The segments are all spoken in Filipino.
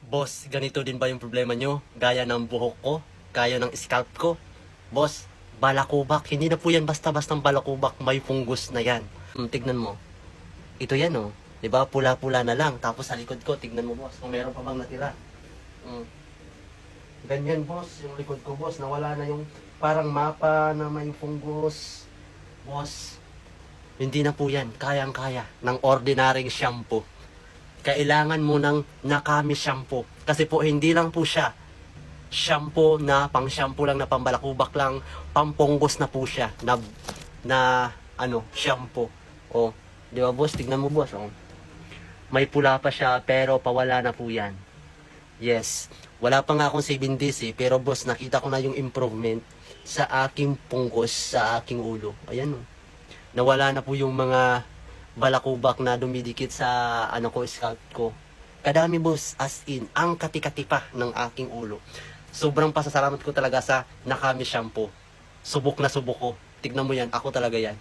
Boss, ganito din ba yung problema nyo? Gaya ng buhok ko? Gaya ng scalp ko? Boss, balakubak. Hindi na po yan basta-bastang balakubak. May fungus na yan. Tignan mo. Ito yan oh. Diba? Pula-pula na lang. Tapos sa likod ko, tignan mo boss. Kung meron pa bang natira. Ganyan boss. Yung likod ko boss. Nawala na yung parang mapa na may fungus. Boss, hindi na po yan. Kayang-kaya ng ordinaryong shampoo. Kailangan mo ng Nakami shampoo. Kasi po hindi lang po siya shampoo na pang shampoo lang na pambalakubak lang, pampunggos na po siya na shampoo. Oh, di ba boss? Tignan mo boss, oh. May pula pa siya pero pawala na po yan. Yes. Wala pa nga akong 7 days eh, pero boss, nakita ko na yung improvement sa aking punggos, sa aking ulo. Ayan oh. Nawala na po yung mga balakubak na dumidikit sa scalp ko. Kadami boss, as in, ang kati-kati pa ng aking ulo. Sobrang pasasalamat ko talaga sa Nakami shampoo. Subok na subok ko. Tignan mo yan, ako talaga yan.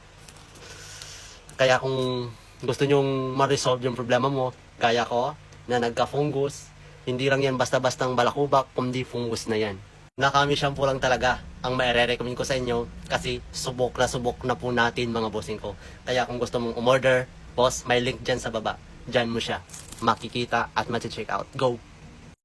Kaya kung gusto nyong ma-resolve yung problema mo, kaya ko, na nagka-fungus, hindi lang yan basta-bastang balakubak, kundi fungus na yan. Nakami shampoo lang talaga ang maire-recommend ko sa inyo kasi subok na po natin mga bossing ko. Kaya kung gusto mong umorder, boss, may link dyan sa baba. Dyan mo siya makikita at ma-check out. Go!